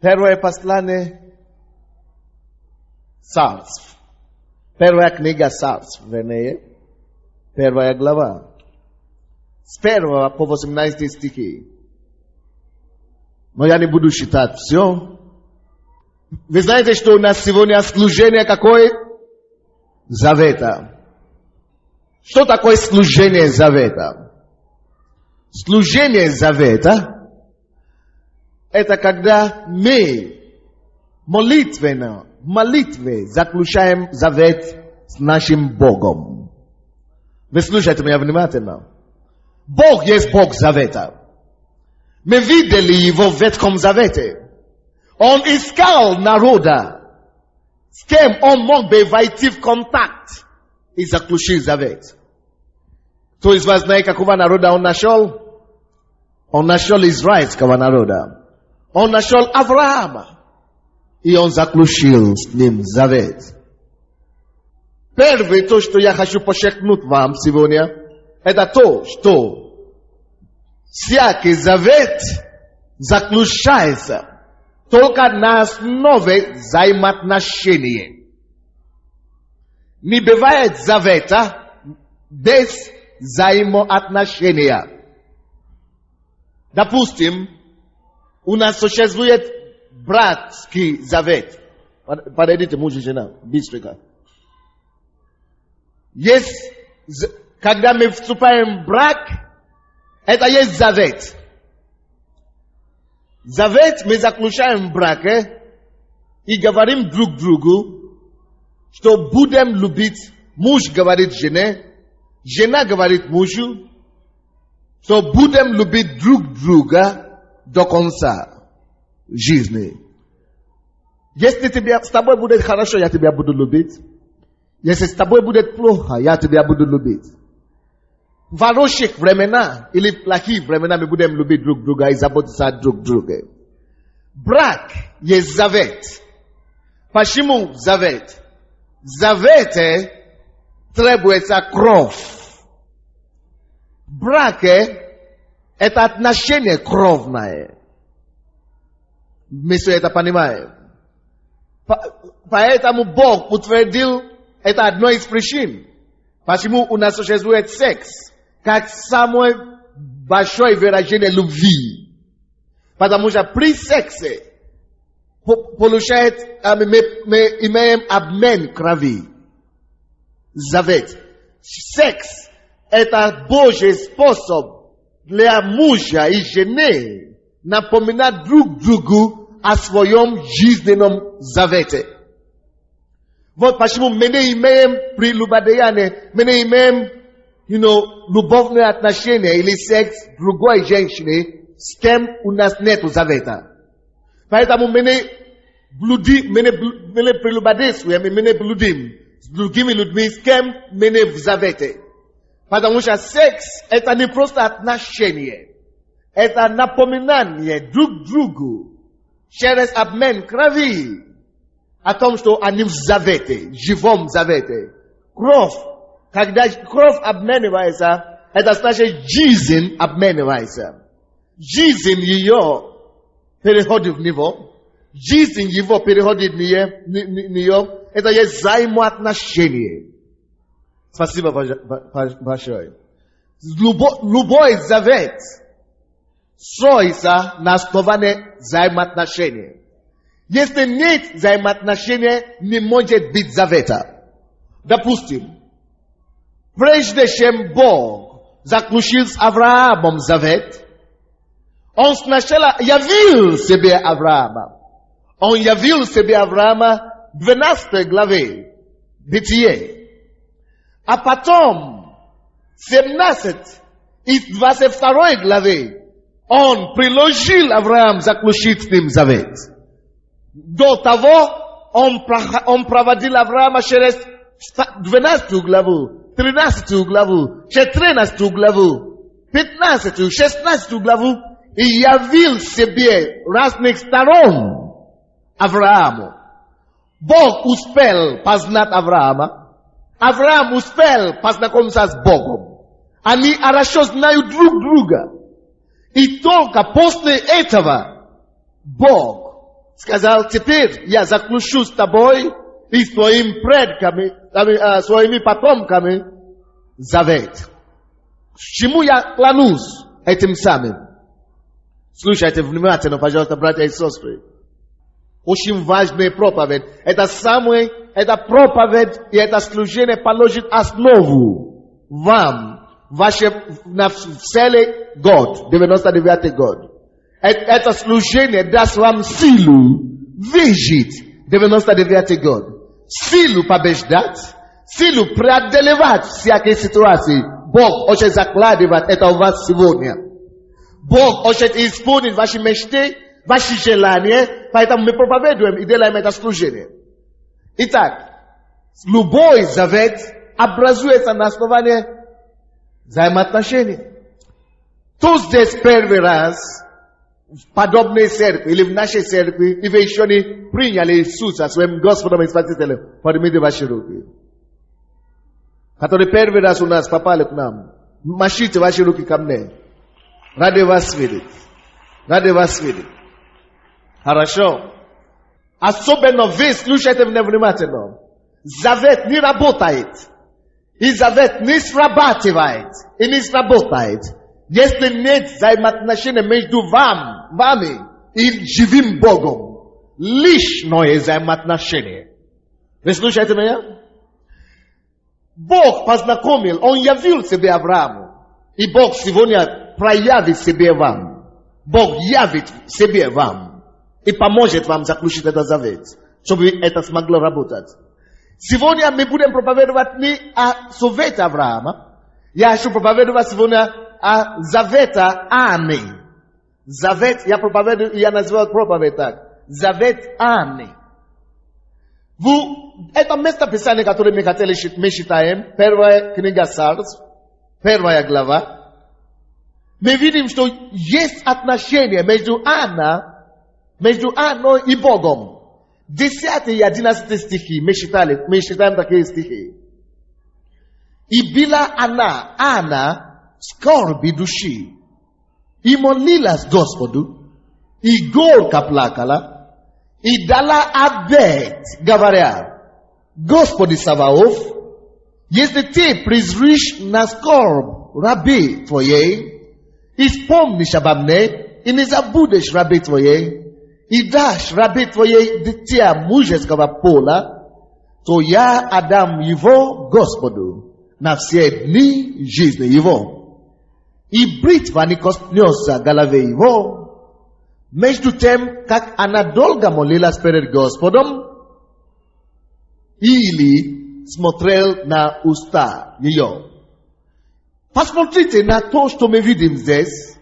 Первое послание Царств. Первая книга Царств, вернее. Первая глава. С 1 по 18 стихи. Но я не буду читать все. Вы знаете, что у нас сегодня служение какое? Завета. Что такое служение завета? Служение завета – это когда мы молитвенно, в молитве заключаем завет с нашим Богом. Вы слушайте меня внимательно. Бог есть Бог завета. Мы видели его в Ветхом Завете. Он искал народа, с кем он мог бы войти в контакт и заключить завет. Кто из вас знает, какого народа он нашел? Он нашел израильского народа. Он нашел Авраама. И он заключил с ним завет. Первое, то, что я хочу подчеркнуть вам сегодня, это то, что всякий завет заключается только на основе взаимоотношений. Не бывает завета без взаимоотношения. Допустим, у нас существует братский завет. Подойдите, муж и жена, быстренько. Есть, когда мы вступаем в брак, это есть завет. Завет мы заключаем в браке и говорим друг другу, что будем любить. Муж говорит жене, жена говорит мужу, что будем любить друг друга до конца жизни. Если с тобой будет хорошо, я тебя буду любить. Если с тобой будет плохо, я тебя буду любить. В хороших времена или в плохих времена мы будем любить друг друга и заботиться друг друга. Брак есть завет. Почему завет? В завете требуется кровь. В браке это отношение кровное. Мы все это понимаем. Поэтому Бог утвердил это одной из причин. Почему у нас существует секс как самое большое выражение любви. Потому что при сексе получает, мы имеем обмен крови. Завет. Секс – это Божий способ для мужа и жены напоминать друг другу о своем жизненном завете. Вот почему мы не имеем прелюбодеяние, мы не имеем, любовные отношения или секс с другой женщиной, с кем у нас нету завета. Поэтому мы не прелюбодействуем, мы не блудим с другими людьми, с кем мы не в завете. Потому что секс это не просто отношение, это напоминание друг другу через обмен крови о том, что они в завете, живом завете. Кровь, когда кровь обменивается, это значит жизнь обменивается. Жизнь ее переходит в него, жизнь его переходит в нее, это есть взаимоотношение. Спасибо большое. Любой завет строится на основании взаимоотношения. Если нет взаимоотношения, не может быть завета. Допустим, прежде чем Бог заключил с Авраамом завет, он сначала явил себе Авраама. Он явил себе Авраама в 12 главе Бытие. А потом, 17 и 22 главе, он приложил Авраам заключить с ним завет. До того он проводил Авраама через 12 главу, 13 главу, 14 главу, 15, 16 главу и явил себе разных сторон Аврааму. Бог успел познать Авраама, Авраам успел познакомиться с Богом. Они хорошо знают друг друга. И только после этого Бог сказал, теперь я заключу с тобой и с твоими предками, своими потомками завет. К чему я клянусь этим самым? Слушайте внимательно, пожалуйста, братья и сестры. Очень важная проповедь. Это проповедь и это служение положит основу вам, на целый год, 99-й год. Это служение даст вам силу выжить 99-й год. Силу побеждать, силу преодолевать всякие ситуации. Бог очень закладывает это у вас сегодня. Бог хочет исполнить ваши мечты, ваши желания, поэтому мы проповедуем и делаем это служение. Итак, любой завет образуется на основании взаимоотношений. Кто здесь первый раз в подобной церкви или в нашей церкви, и вы еще не приняли Иисуса своим Господом и Спасителем, поднимите ваши руки. Которые первый раз у нас попали к нам, машите ваши руки ко мне. Рады вас видеть. Рады вас видеть. Хорошо. Особенно вы слушайте меня внимательно. Завет не работает. И завет не срабатывает. И не сработает. Если нет взаимоотношения между вами и живым Богом. Личное взаимоотношение. Вы слушаете меня? Бог познакомил, Он явил себе Аврааму. И Бог сегодня проявит себе вам. Бог явит себе вам. И поможет вам заключить этот завет. Чтобы это смогло работать. Сегодня мы будем проповедовать не о совете Авраама. Я хочу проповедовать сегодня о завете Анны. Завет, я называю проповедь так. Завет Анны. Это место Писания, которое мы читаем, первая книга Царств, первая глава. Мы видим, что есть отношение между Анной и Богом. 10 и 11 стихи мы читаем такие стихи. И была Анна в скорби души, и молилась Господу, и горько плакала, и дала обет, говоря: Господи Саваоф, если ты презришь на скорбь раби твоей, и вспомнишь обо мне, и не забудешь раби твоей, и дашь раби твоей дитя мужеского пола, то я отдам его Господу на все дни жизни его. И бритва не коснется головы его. Между тем, как она долго молилась перед Господом, или смотрел на уста ее. Посмотрите на то, что мы видим здесь.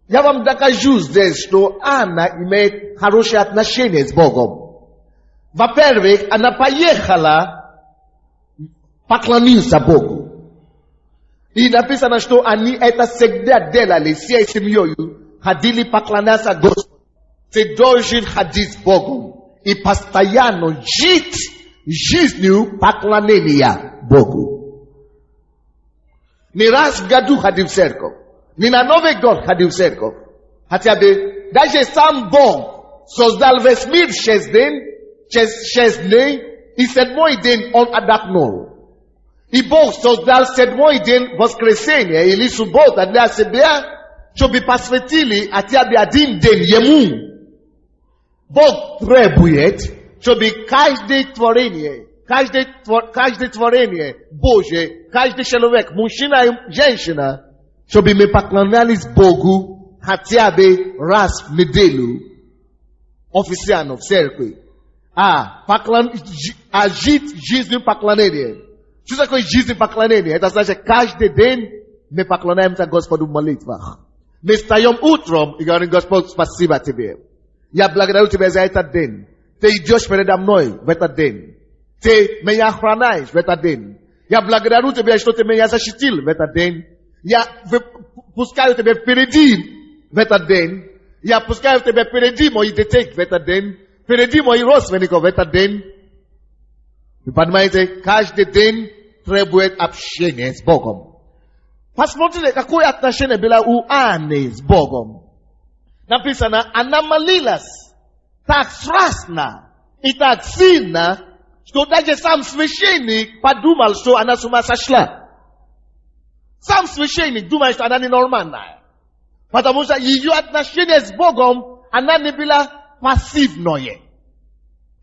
Я вам докажу здесь, что Анна имеет хорошие отношения с Богом. Во-первых, она поехала поклониться Богу. И написано, что они это всегда делали всей семьей. Ходили поклоняться Господу. Ты должен ходить с Богом. И постоянно жить жизнью поклонения Богу. Не раз в году ходил в церковь. Не на Новый год ходил в церковь. Хотя бы даже сам Бог создал весь мир 6 дней, и 7-й день Он отдохнул. И Бог создал 7-й день воскресенья или суббота для себя, чтобы посвятили хотя бы 1 день Ему. Бог требует, чтобы каждое творение Божье, каждый человек, мужчина и женщина, чтобы мы поклонялись Богу хотя бы раз в неделю официально в церкви. Жить жизнью поклонения. Что такое жизнь поклонения? Это значит, каждый день мы поклоняемся Господу в молитвах. Мы встаем утром и говорим: Господь, спасибо Тебе. Я благодарю Тебя за этот день. Ты идешь передо мной в этот день. Ты меня охраняешь в этот день. Я благодарю Тебя, что Ты меня защитил в этот день. Я пускаю Тебя впереди в этот день. Я пускаю Тебя впереди моих детей в этот день. Впереди моих родственников в этот день. Вы понимаете, каждый день требует общения с Богом. Посмотрите, какое отношение было у Анны с Богом. Написано, она молилась так страстно и так сильно, что даже сам священник подумал, что она с ума сошла. Сам священник думает, что она ненормальная. Потому что ее отношение с Богом, она не была пассивное.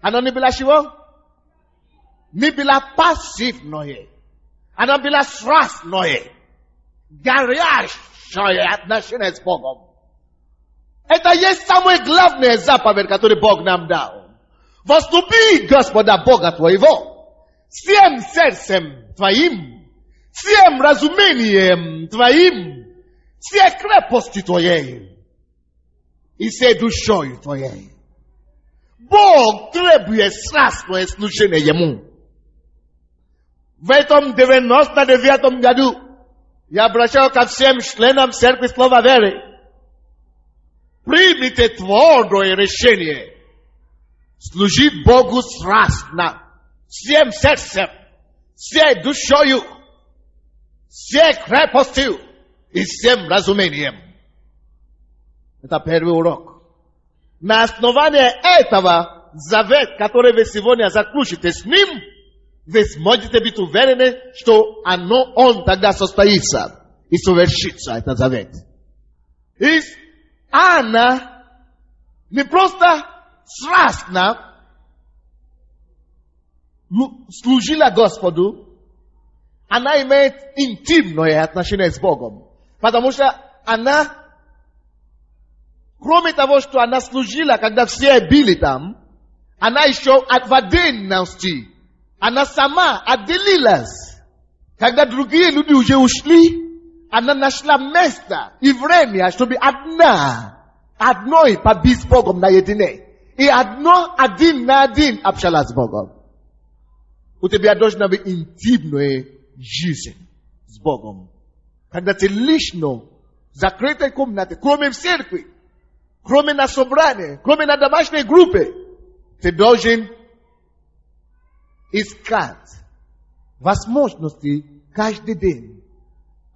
Она не была чего? Не была пассивное. Она была страстное. Горящее отношение с Богом. Это есть самая главная заповедь, которую Бог нам дал. Возлюби Господа Бога твоего всем сердцем твоим, всем разумением твоим, всей крепости твоей и всей душой твоей. Бог требует страстное служение Ему. В этом 99-м году я обращал ко всем членам Церкви Слова Веры. Примите твердое решение служить Богу страстно, всем сердцем, всей душою, всей крепостью и всем разумением. Это первый урок. На основании этого завет, который вы сегодня заключите с ним, вы сможете быть уверены, что он тогда состоится и совершится, этот завет. И Анна не просто страстно служила Господу, она имеет интимное отношение с Богом. Потому что она, кроме того, что она служила, когда все были там, она еще от отдельности, она сама отделилась. Когда другие люди уже ушли, она нашла место и время, чтобы одной побыть с Богом наедине. И один на один общалась с Богом. У тебя должна быть интимная жизнь с Богом. Когда ты лично в закрытой комнате, кроме в церкви, кроме на собрании, кроме на домашней группе, ты должен искать возможности каждый день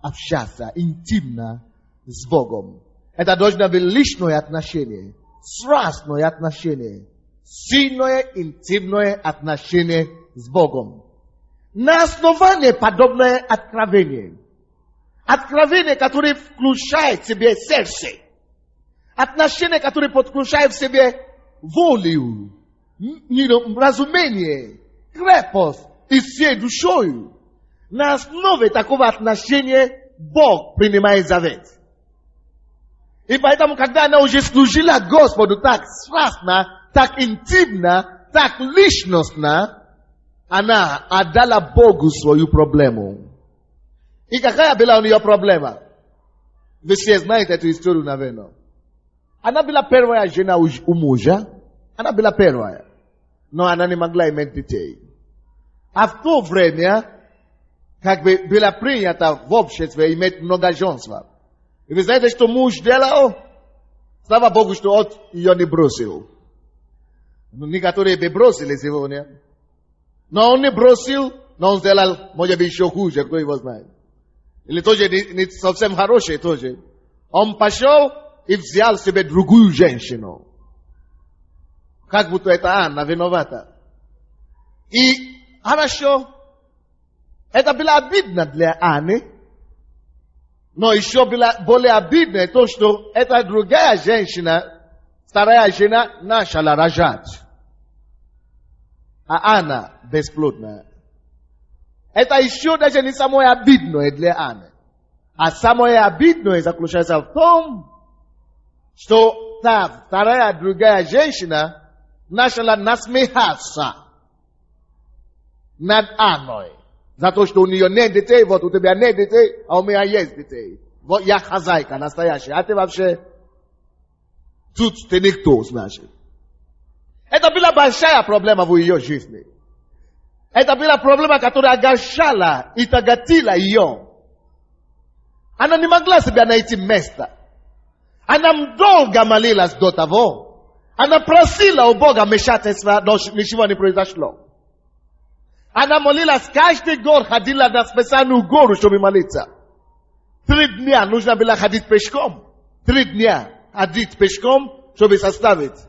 общаться интимно с Богом. Это должно быть личное отношение, страстное отношение, сильное интимное отношение с Богом. На основании подобное откровение, которое включает в себе сердце, отношение, которое подключает в себе волю, разумение, крепость и всей душой. На основе такого отношения Бог принимает завет. И поэтому, когда она уже служила Господу так страстно, так интимно, так личностно, она отдала Богу свою проблему. И какая была у нее проблема? Вы все знаете эту историю, наверное. Она была первая жена у мужа. Она была первая. Но она не могла иметь детей. А в то время, как бы было принято в обществе иметь многоженство. И вы знаете, что муж делал? Слава Богу, что он ее не бросил. Некоторые бы бросили сегодня. Но он не бросил, но он сделал, может быть, еще хуже, кто его знает. Или тоже не совсем хороший тоже. Он пошел и взял себе другую женщину. Как будто это Анна виновата. И хорошо. Это было обидно для Анны. Но еще было более обидно то, что эта другая женщина, старая жена, начала рожать. А Анна бесплодная. Это еще даже не самое обидное для Анны. А самое обидное заключается в том, что та вторая другая женщина начала насмехаться над Анной. За то, что у нее нет детей, вот у тебя нет детей, а у меня есть детей. Вот я хозяйка настоящая, а ты вообще тут ты никто, значит. Это была большая проблема в ее жизни. Это была проблема, которая огорчала и тяготила ее. Она не могла себе найти место. Она долго молилась до того. Она просила у Бога вмешательства, но ничего не произошло. Она молилась каждый год, ходила на специальную гору, чтобы молиться. 3 дня нужно было ходить пешком. 3 дня ходить пешком, чтобы составить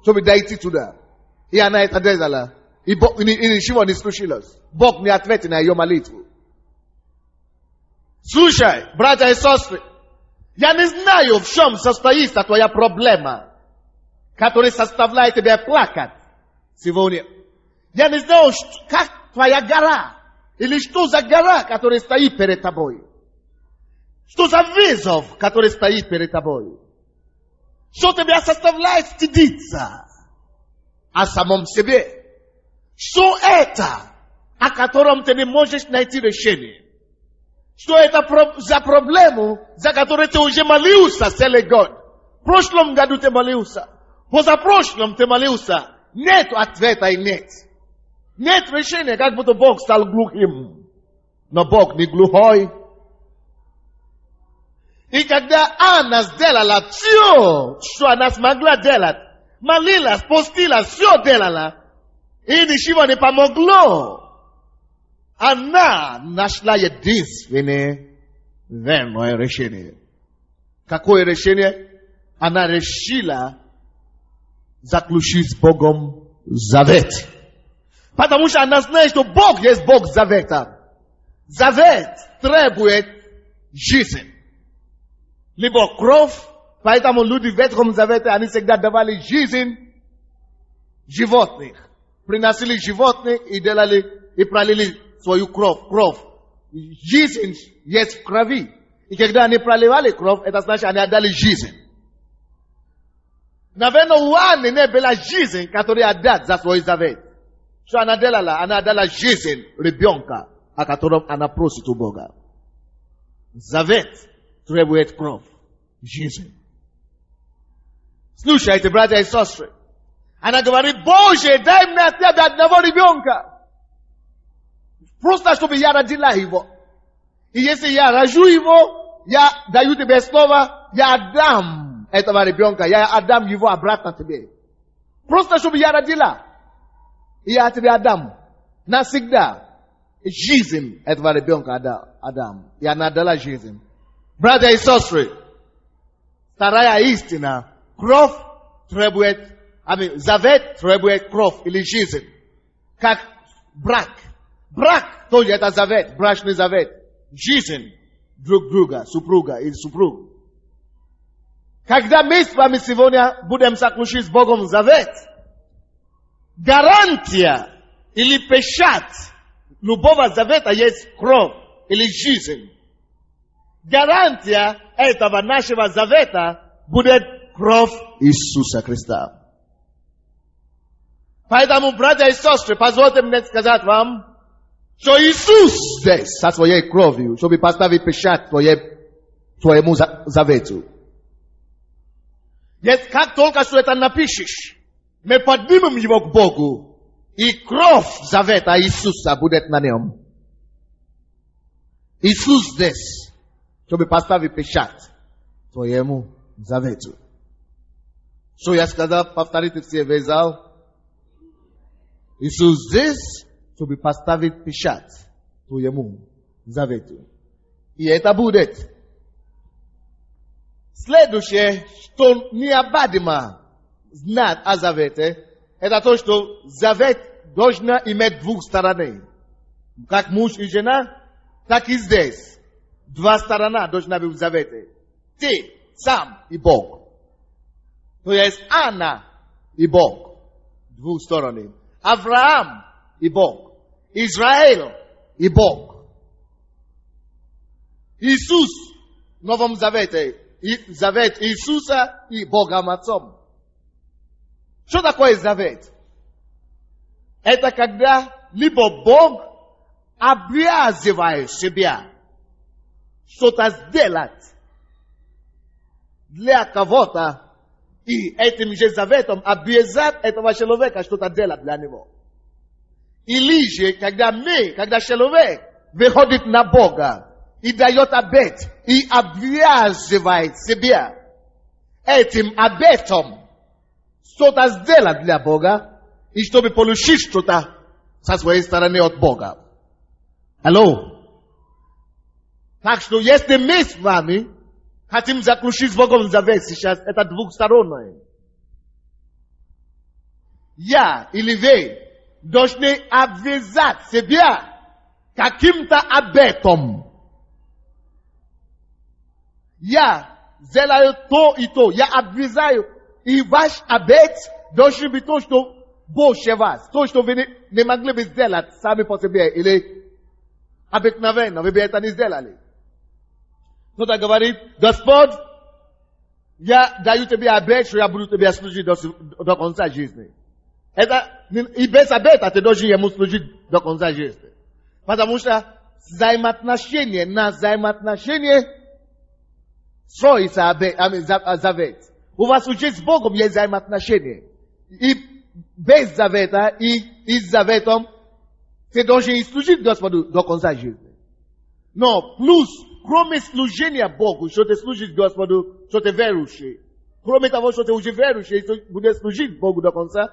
Чтобы дойти туда. И она это делала. И ничего не случилось. Бог не ответил на ее молитву. Слушай, братья и сестры, я не знаю, в чем состоит твоя проблема, которая заставляет тебя плакать сегодня. Я не знаю, как твоя гора, или что за гора, которая стоит перед тобой. Что за вызов, который стоит перед тобой. Что тебя заставляет стыдиться о самом себе. Что это, о котором ты не можешь найти решение? Что это за проблему, за которую ты уже молился целый год? В прошлом году ты молился. Позапрошлом ты молился. Нет ответа и нет. Нет решения, как будто Бог стал глухим. Но Бог не глухой. И когда Анна сделала все, что она смогла делать, молилась, постилась, все делала, и ничего не помогло, она нашла единственное верное решение. Какое решение? Она решила заключить с Богом завет. Потому что она знает, что Бог есть Бог завета. Завет требует жизнь. Либо кровь, поэтому люди в Ветхом Завете, они всегда давали жизнь животных. Приносили животных и делали, и пролили свою кровь. Жизнь есть в крови. И когда они проливали кровь, это значит, они отдали жизнь. Наверное, у Анны не была жизнь, которую отдать за свой завет. Что она делала? Она отдала жизнь ребенка, о котором она просит у Бога. Завет требует кровь, жизнь. Слушайте, братья и сестры. Она говорит: Боже, дай мне от тебя одного ребенка. Просто чтобы я родила его. И если я рожу его, я даю тебе слово, я отдам этого ребенка, я отдам его обратно тебе. Просто чтобы я родила. И я тебе отдам навсегда жизнь этого ребенка отдам. И она отдала жизнь. Братья и сестры, вторая истина. Кровь требует, завет требует кровь или жизнь. Как брак. Брак тоже это завет, брачный завет. Жизнь друг друга, супруга или супруг. Когда мы с вами сегодня будем заключить с Богом завет, гарантия или печать любого завета есть кровь или жизнь. Гарантия этого нашего завета будет кровь Иисуса Христа. Поэтому, братья и сестры, позвольте мне сказать вам, что Иисус здесь со своей кровью, чтобы поставить печать твоему завету. Если как только что это напишешь, мы поднимем его к Богу, и кровь завета Иисуса будет на нем. Иисус здесь, чтобы поставить печать твоему завету. Что я сказал, повторите все весь зал. Иисус здесь, чтобы поставить печать твоему завету. И это будет. Следующее, что необходимо знать о завете, это то, что завет должен иметь двух сторон. Как муж и жена, так и здесь. Два сторона должны быть в завете. Ты, сам и Бог. То есть Анна и Бог. Двух сторон. Авраам и Бог. Израиль и Бог. Иисус в Новом Завете. Завет Иисуса и Богом Отцом. Что такое завет? Это когда либо Бог обязывает себя что-то сделать для кого-то, и этим же заветом обязать этого человека что-то делать для него. Или же, когда человек выходит на Бога и дает обет, и обязывает себя этим обетом что-то сделать для Бога, и чтобы получить что-то со своей стороны от Бога. Алло? Так что, если мы с вами хотим заключить с Богом завет сейчас, это двухстороннее. Я или вы должны обвязать себя каким-то обетом. Я сделаю то и то. Я обвязаю. И ваш обет должен быть то, что больше вас. То, что вы не могли бы сделать сами по себе. Или обыкновенно. Вы бы это не сделали. Кто-то говорит: Господь, я даю тебе обет, что я буду тебе служить до конца жизни. Это, и без обета ты должен ему служить до конца жизни. Потому что взаимоотношения, на взаимоотношения строится завет. У вас уже с Богом есть взаимоотношения. И без завета, и с заветом ты должен служить Господу до конца жизни. Но плюс, кроме служения Богу, что ты служишь Господу, что ты верующий, кроме того, что ты уже верующий, что будешь служить Богу до конца,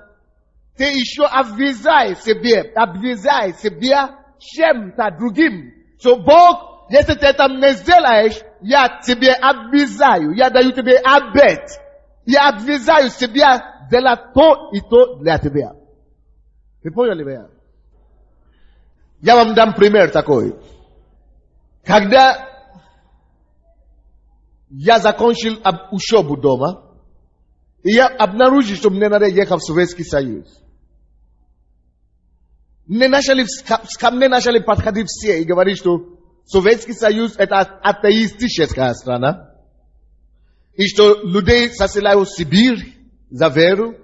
ты еще обвязай себя чем-то другим. Что Бог, если ты это не сделаешь, я тебе обвязаю, я даю тебе обет. Я обвязаю себя делать то и то для тебя. Вы поняли меня? Я вам дам пример такой. Когда я закончил учебу дома, и я обнаружил, что мне надо ехать в Советский Союз. Мне ко мне начали подходить все и говорить, что Советский Союз это атеистическая страна. И что людей заселяют в Сибирь за веру,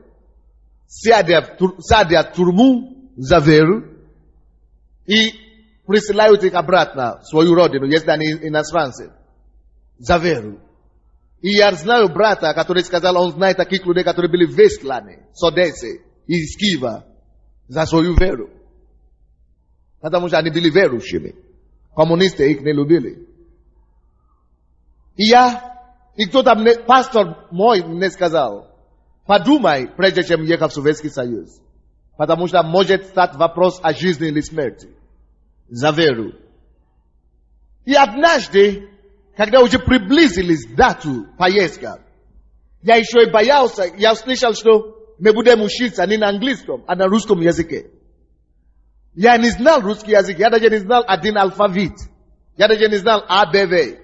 садят в тюрьму за веру и присылают их обратно в свою родину, если они иностранцы, за веру. И я знаю брата, который сказал, он знает таких людей, которые были в Вестлане, с Одессы, из Киева, за свою веру. Потому что они были верующими. Коммунисты их не любили. И кто-то мне, пастор мой мне сказал, подумай, прежде чем ехать в Советский Союз. Потому что может стать вопрос о жизни или смерти. За веру. И однажды, когда уже приблизились к дату поездка, я еще и боялся, я услышал, что мы будем учиться не на английском, а на русском языке. Я не знал русский язык, я даже не знал один алфавит. Я даже не знал АБВ.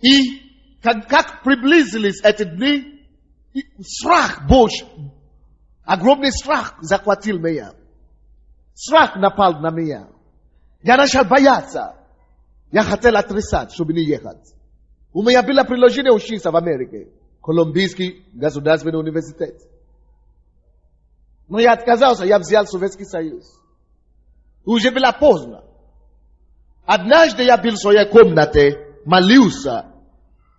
И как приблизились эти дни, страх Божий, огромный страх захватил меня. Страх напал на меня. Я начал бояться. Я хотел отрицать, чтобы не ехать. У меня было предложение учиться в Америке. Колумбийский государственный университет. Но я отказался, я взял Советский Союз. Уже было поздно. Однажды я был в своей комнате, молился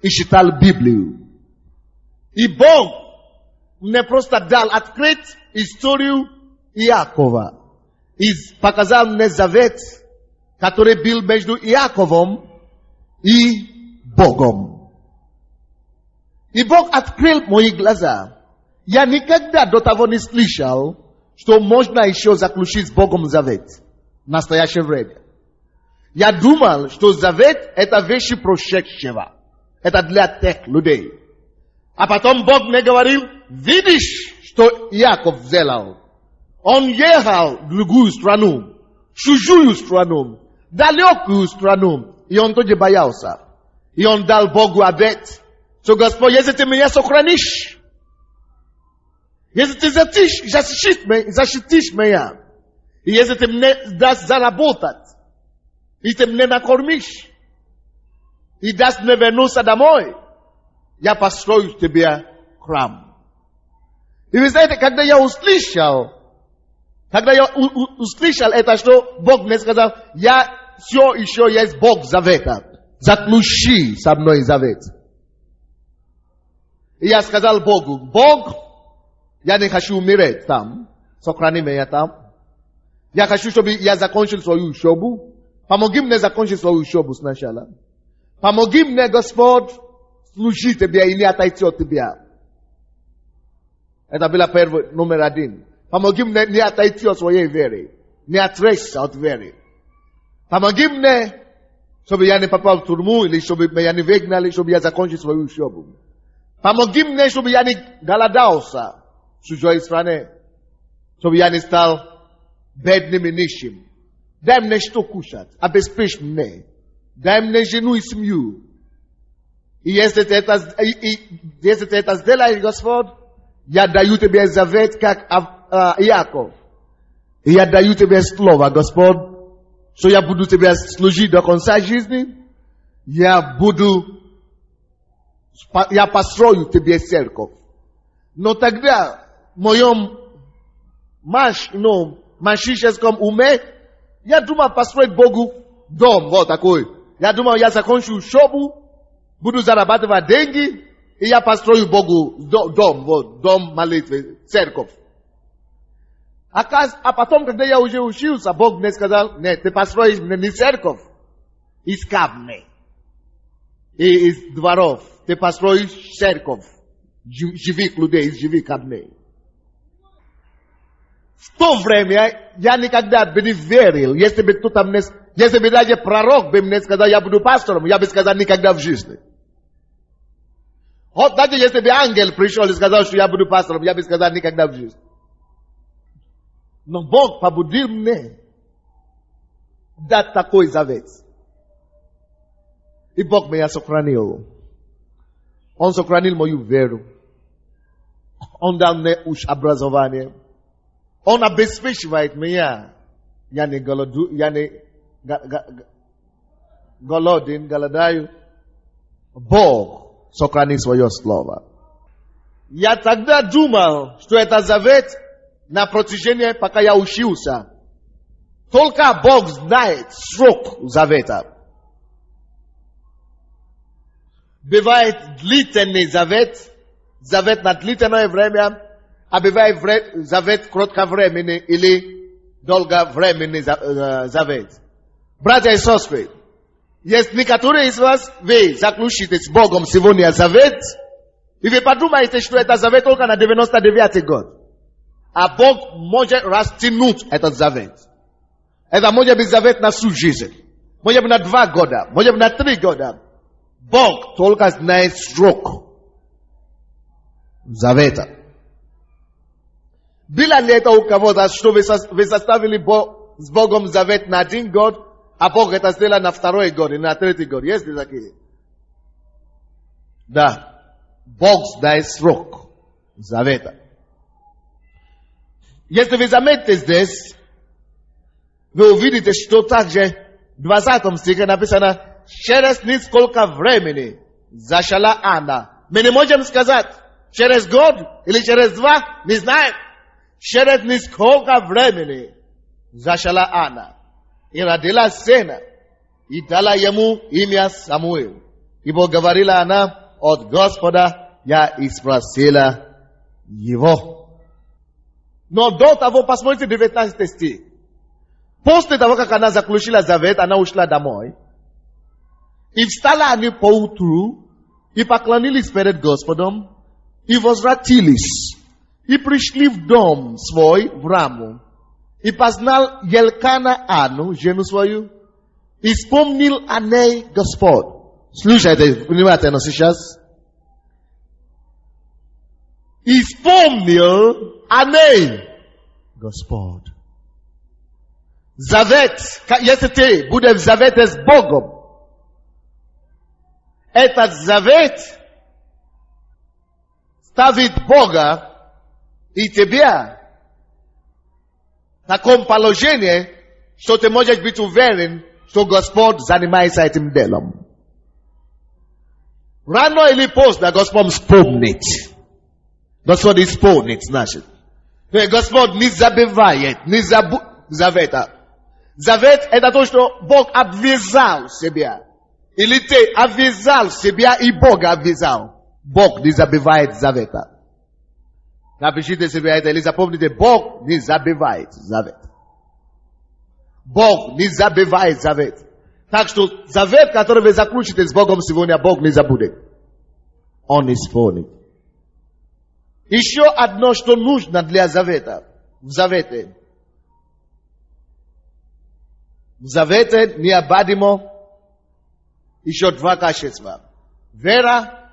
и читал Библию. И Бог мне просто дал открыть историю Иакова. И показал мне завет, который был между Иаковом и Богом. И Бог открыл мои глаза. Я никогда до того не слышал, что можно еще заключить с Богом завет в настоящее время. Я думал, что завет это вещи прошедшего. Это для тех людей. А потом Бог мне говорил, видишь, что Иаков сделал? Он ехал в другую страну, чужую страну, далекую страну. И он тоже боялся. И он дал Богу обет, что Господь, если ты меня сохранишь, если ты защитишь меня, и если ты мне дашь заработать, и ты мне накормишь, и дашь мне вернуться домой, я построю тебе храм. И вы знаете, когда я услышал это, что Бог мне сказал, я все еще есть Бог завета. Заключи со мной завет. И я сказал Богу, Бог, я не хочу умереть там. Сохрани меня там. Я хочу, чтобы я закончил свою учебу. Помоги мне закончить свою учебу сначала. Помоги мне, Господь, служить тебе и не отойти от тебя. Это было первый, номер один. Помоги мне не отойти от своей веры. Не отречься от веры. Помоги мне, чтобы я не попал в тюрьму, или чтобы меня не выгнали, чтобы я закончил свою учебу. Помоги мне, чтобы я не голодался в чужой стране. Чтобы я не стал бедным и нищим. Дай мне что кушать. Обеспечь мне. Дай мне жену и семью. И если ты это сделаешь, Господь, я даю тебе завет, как Иаков. И я даю тебе слово, Господь, что я буду тебе служить до конца жизни. Я построю тебе церковь. Но тогда в моем мальчишеском уме я думал построить Богу дом, вот такой. Я думал, я закончу учебу, буду зарабатывать деньги, и я построю Богу дом, вот, дом молитвы, церковь. А потом, когда я уже учился, Бог мне сказал, нет, ты построишь мне не церковь, из камней и из дворов. Ты построишь церковь живых людей, из живых камней. В то время я никогда бы не верил, если бы даже пророк бы мне сказал, я буду пастором, я бы сказал, никогда в жизни. Вот даже если бы ангел пришел и сказал, что я буду пастором, я бы сказал, никогда в жизни. Но Бог побудил меня дать такой завет. И Бог меня сохранил. Он сохранил мою веру. Он дал мне образование. Он обеспечивает меня. Я не голоден, голодаю. Бог сохранил свое слово. Я тогда думал, что это завет на протяжении, пока я учился. Только Бог знает срок завета. Бывает длительный завет, завет на длительное время, а бывает завет кратковременный или долговременный завет. Братья и сестры, есть некоторые из вас, вы заключите с Богом сегодня завет, и вы подумаете, что это завет только на 99-й год. А Бог может растянуть этот завет. Это может быть завет на всю жизнь. Может быть на 2 года, может быть на 3 года. Бог только знает срок завета. Было ли это у кого-то, что вы составили с Богом завет на 1 год, а Бог это сделал на 2-й год и на 3-й год? Есть ли такие? Да. Бог знает срок завета. Если вы заметите здесь, вы увидите, что также в 20 стихе написано, через несколько времени зачала Анна. Мы не можем сказать, через год или через 2, не знаем. Через несколько времени зачала Анна. И родила сына. И дала ему имя Самуил. Ибо говорила она, от Господа я и спросила его. Но до того, посмотрите 19 стих. После того, как она заключила завет, она ушла домой. И встала они поутру, и поклонились перед Господом, и возвратились, и пришли в дом свой, в Раму. И познал Елкана Анну, жену свою, и вспомнил о ней Господь. Слушайте внимательно сейчас. И вспомнил о ней Господь. Завет, если ты будешь в завете с Богом, этот завет ставит Бога и тебя в таком положении, что ты можешь быть уверен, что Господь занимается этим делом. Рано или поздно Господь вспомнит. Господь исполнит, значит. Господь не забывает, не завета. Завет – это то, что Бог обвязал себя. Или ты обвязал себя, и Бога обвязал. Бог не забывает завета. Напишите себе это, или запомните, Бог не забывает завет. Бог не забывает завет. Так что завет, который вы заключите с Богом сегодня, Бог не забудет. Он исполнит. Еще одно, что нужно для завета. В завете. В завете необходимо еще 2 качества. Вера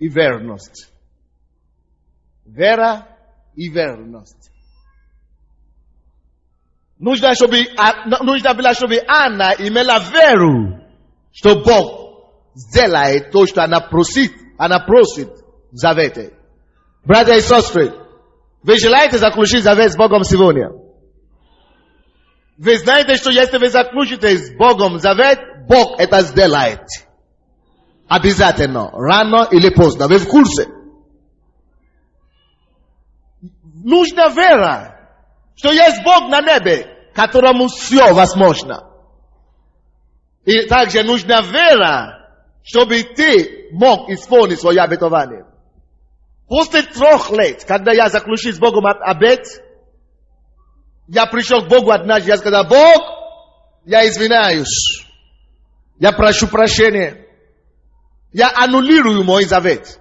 и верность. Вера и верность. Нужно было, чтобы Анна имела веру, что Бог сделает то, что она просит в завете. Братья и сестры, вы желаете заключить завет с Богом сегодня? Вы знаете, что если вы заключите с Богом завет, Бог это сделает. Обязательно. Рано или поздно. Вы в курсе? Нужна вера, что есть Бог на небе, которому все возможно. И также нужна вера, чтобы ты мог исполнить свое обетование. После 3 лет, когда я заключил с Богом обет, я пришел к Богу однажды, я сказал: Бог, я извиняюсь. Я прошу прощения. Я аннулирую мой завет.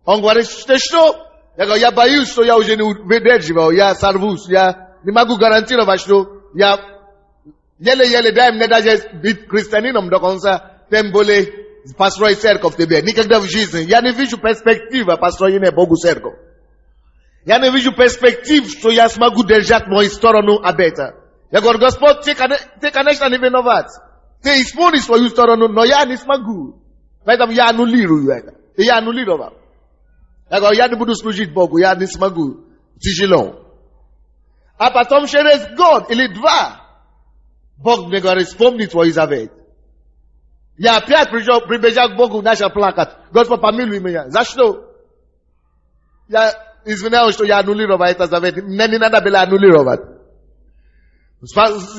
Он говорит: что? Я говорю: я боюсь, что я уже не выдерживаю, я сорвусь, я не могу гарантировать, что я еле-еле дай мне даже быть христианином до конца, тем более построить церковь тебе. Никогда в жизни. Я не вижу перспективы построения Богу церковь. Я не вижу перспектив, что я смогу держать мою сторону обета. Я говорю: Господь, ты, конечно, не виноват. Ты исполнишь свою сторону, но я не смогу. Поэтому я аннулирую это. И я аннулировал. Я говорю: я не буду служить Богу, я не смогу. Тяжело. А потом через год или 2, Бог мне говорит: вспомни твой завет. Я опять прибежал к Богу, начал плакать. Господь, помилуй меня. За что? Я извиняюсь, что я аннулировал этот завет. Мне не надо было аннулировать.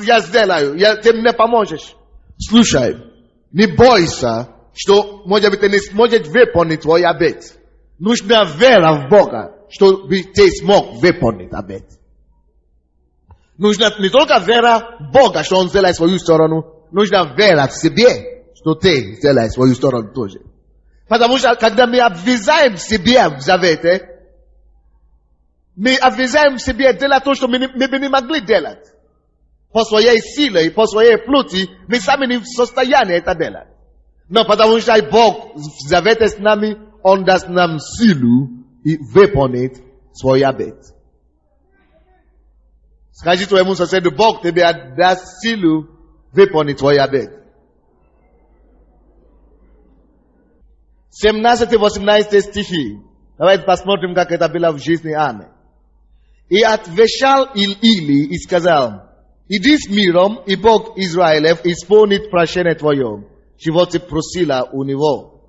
Я сделаю. Ты мне поможешь. Слушай, не бойся, что, может быть, ты не сможешь выполнить твой обет. Нужна вера в Бога, чтобы ты смог выполнить обет. Нужна не только вера в Бога, что Он сделает свою сторону. Нужна вера в себе, что ты сделаешь свою сторону тоже. Потому что, когда мы обвязаем себе в завете, мы обвязаем себе делать то, что мы бы не могли делать. По своей силе и по своей плоти, мы сами не в состоянии это делать. Но потому что Бог в завете с нами, Он даст нам силу и выполнит свой обет. Скажи твоему соседу: Бог тебе даст силу выполнить свой обет. 17-18 стихи. Давайте посмотрим, как это было в жизни Анны. И отвечал Или и сказал: иди с миром, и Бог Израилев исполнит прощение твое, чего ты просила у него.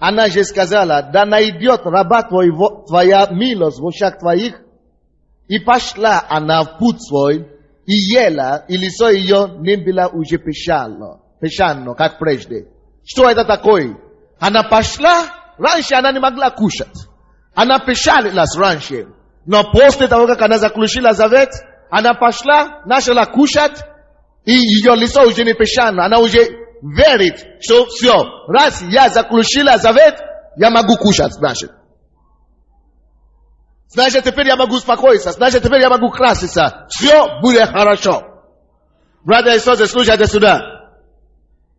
Она же сказала: да найдет раба твоя милость в ушах твоих. И пошла она в путь свой, и ела, и лицо ее не было уже печально, как прежде. Что это такое? Она пошла, раньше она не могла кушать. Она печалилась раньше. Но после того, как она заключила завет, она пошла, начала кушать, и ее лицо уже не печально. Она уже верит, что все, раз я заключила завет, я могу кушать, значит. Значит, теперь я могу успокоиться, значит, теперь я могу краситься. Все будет хорошо. Братья и сестры, слушайте сюда.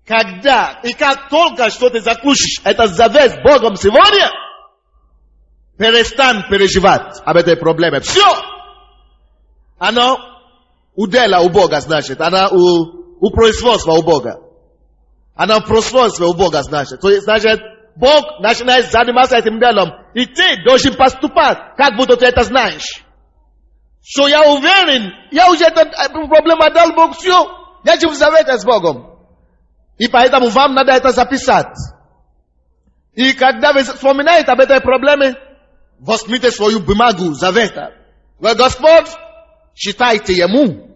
Когда и как только что ты заключишь этот завет с Богом сегодня, перестань переживать об этой проблеме. Все! Оно у дела у Бога, значит. Она у производства у Бога. Она в производстве у Бога, значит. То есть, значит, Бог начинает заниматься этим делом. И ты должен поступать, как будто ты это знаешь. Что я уверен, я уже эту проблему отдал Богу, все. Я живу в завете с Богом. И поэтому вам надо это записать. И когда вы вспоминаете об этой проблеме, возьмите свою бумагу завета. Господь, читайте Ему,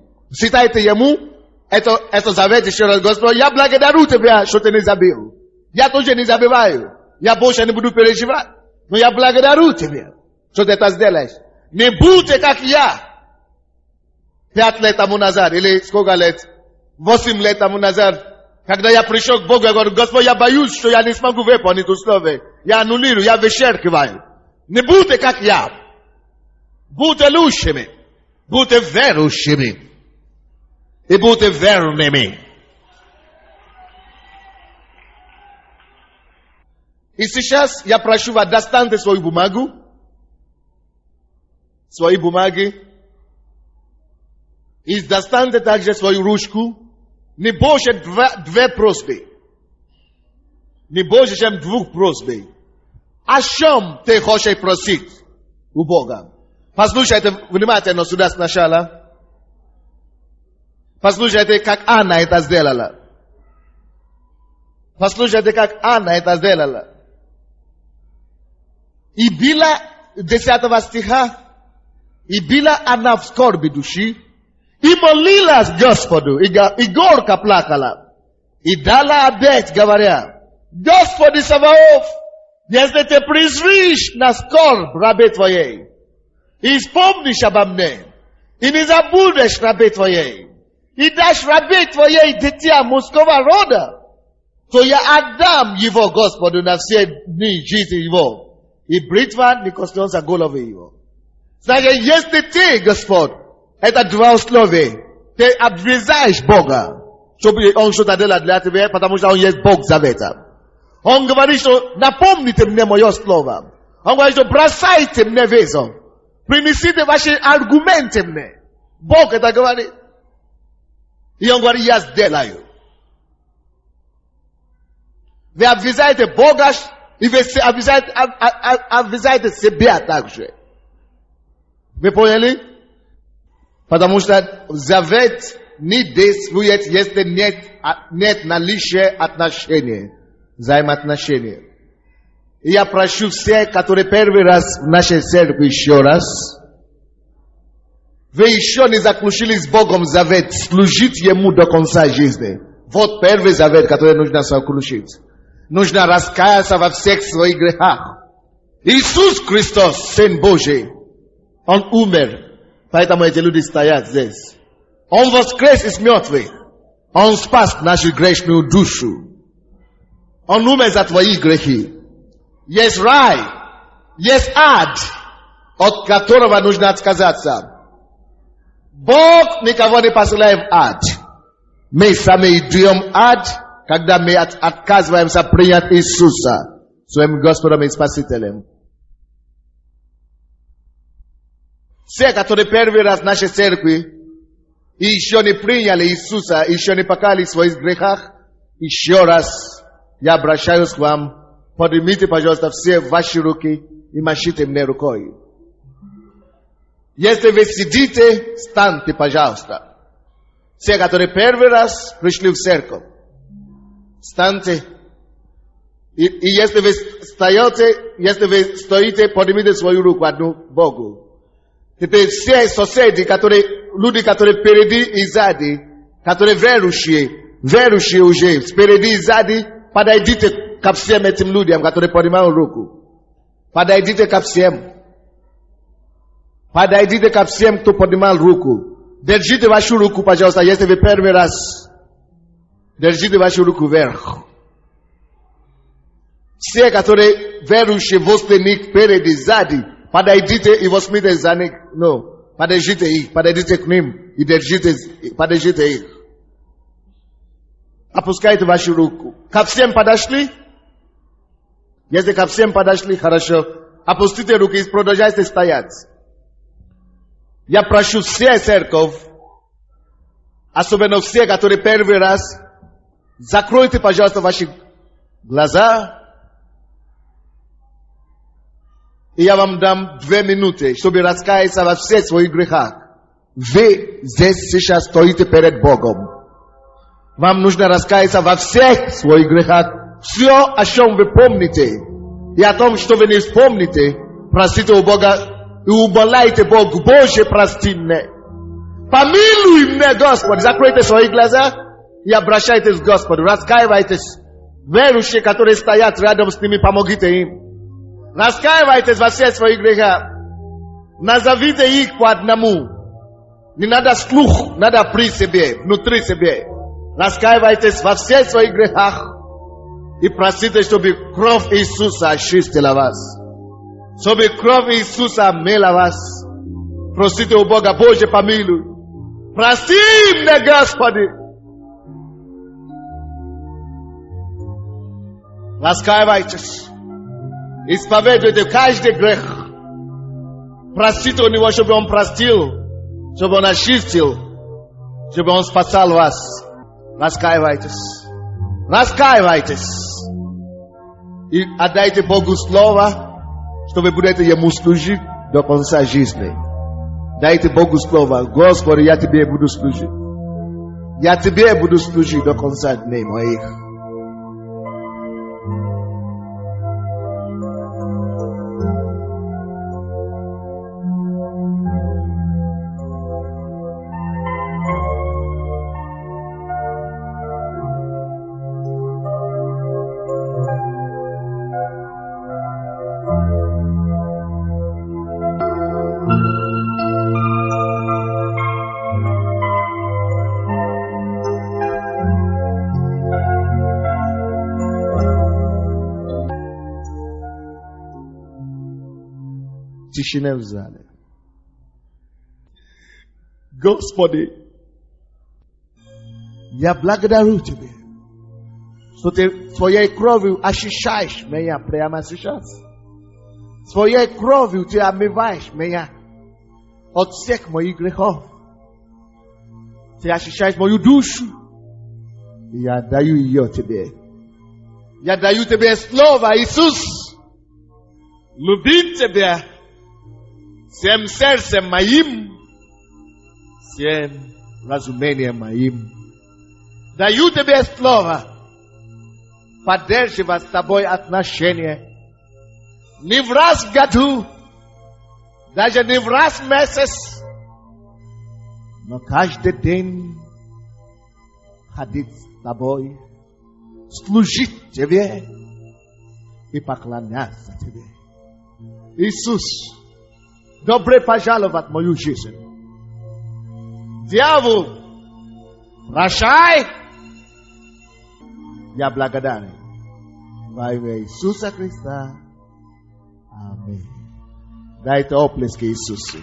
это завет еще раз. Господь, я благодарю Тебя, что Ты не забыл. Я тоже не забываю. Я больше не буду переживать. Но я благодарю Тебя, что Ты это сделаешь. Не будьте как я. 5 лет тому назад, или сколько лет? 8 лет тому назад. Когда я пришел к Богу, я говорю: Господь, я боюсь, что я не смогу выполнить условия. Я аннулирую, я вычеркиваю. Не будьте как я. Будьте лучшими. Будьте верующими. И будьте верными. И сейчас я прошу вас, достаньте свою бумагу. Свои бумаги. И достаньте также свою ручку. Не больше две просьбы. Не больше, чем двух просьб. О чем ты хочешь просить у Бога? Послушайте внимательно сюда сначала. Послушайте, как Анна это сделала. Послушайте, как Анна это сделала. И была 10 стиха, и была она в скорби души, и молилась Господу, и горько плакала, и дала обет, говоря: Господи Саваоф, если ты презришь на скорбь рабе твоей, и вспомнишь обо мне, и не забудешь рабе твоей, и дашь рабе твоей дитя мужского рода, то я отдам его Господу на все дни жизни его, и бритва не коснется головы его. Значит, если ты, Господь, это два условия, ты обрезаешь Бога, чтобы он что-то делал для тебя, потому что он есть Бог завета. Он говорит, что напомните мне мое слово. Он говорит, что бросайте мне весом. Принесите ваши аргументы мне. Бог это говорит. И он говорит, я сделаю. Вы обвязаете Бога, и вы обвязаете себя также. Вы поняли? Потому что завет не действует, если нет наличия отношений, взаимоотношений. И я прошу всех, которые первый раз в нашей церкви еще раз, вы еще не заключили с Богом завет, служить Ему до конца жизни. Вот первый завет, который нужно заключить. Нужно раскаяться во всех своих грехах. Иисус Христос, Сын Божий, Он умер. Поэтому эти люди стоят здесь. Он воскрес из мертвых. Он спас нашу грешную душу. Он умер за твои грехи. Есть рай. Есть ад, от которого нужно отказаться. Бог никого не посылает в ад. Мы сами идем в ад, когда мы отказываемся принять Иисуса своим Господом и Спасителем. Все, которые первый раз в нашей церкви и еще не приняли Иисуса, еще не покаялись в своих грехах, еще раз я обращаюсь к вам. Поднимите, пожалуйста, все ваши руки и машите мне рукой. Если вы сидите, встаньте, пожалуйста. Все, которые первый раз пришли в церковь, встаньте. И если вы стоите, поднимите свою руку одну Богу. Теперь все соседи, люди, которые впереди и сзади, которые верующие уже, впереди и сзади, подойдите ко всем этим людям, которые поднимают руку. Подойдите ко всем. Подойдите ко всем, кто поднимал руку. Держите вашу руку, пожалуйста, если вы первый раз. Держите вашу руку вверх. Все, которые верующие возле них, впереди, сзади, подойдите и возьмите за них. Подойдите к ним и подержите их. Опускайте вашу руку. Ко всем подошли? Если ко всем подошли, хорошо. Опустите руки и продолжайте стоять. Я прошу все церковь, особенно все, которые первый раз, закройте, пожалуйста, ваши глаза. И я вам дам 2 минуты, чтобы раскаяться во всех своих грехах. Вы здесь сейчас стоите перед Богом. Вам нужно раскаяться во всех своих грехах. Все, о чем вы помните, и о том, что вы не вспомните, просите у Бога и умоляйте Бога: Боже, прости мне. Помилуй меня, Господи. Закройте свои глаза и обращайтесь к Господу. Раскаивайтесь. Верующие, которые стоят рядом с ними, помогите им. Раскаивайтесь во всех своих грехах. Назовите их по одному. Не надо слух, надо при себе, внутри себе. Раскаивайтесь во всех своих грехах и просите, чтобы кровь Иисуса очистила вас. Чтобы кровь Иисуса омыла вас. Просите у Бога: Боже, помилуй. Прости меня, Господи. Раскаивайтесь. Исповедуйте каждый грех. Простите у него, чтобы он простил, чтобы он очистил, чтобы он спасал вас. Раскаивайтесь. Раскаивайтесь. И отдайте Богу слово, что вы будете ему служить до конца жизни. Дайте Богу слово. Господи, я тебе буду служить. Я тебе буду служить до конца дней моих. Тишина в зале. Господи, я благодарю Тебя, что Ты Твоей кровью очищаешь меня прямо сейчас. Твоей кровью Ты омываешь меня от всех моих грехов. Ты очищаешь мою душу. И я даю ее Тебе. Я даю Тебе слово, Иисус, любить Тебя всем сердцем моим, всем разумением моим. Даю Тебе слово поддерживать с Тобой отношения. Не в раз в году, даже не в раз в месяц, но каждый день ходить с Тобой, служить Тебе и поклоняться Тебе. Иисус, добро пожаловать в мою жизнь. Дьявол, прощай. Я благодарен. Во имя Иисуса Христа. Аминь. Дайте оплески Иисусу.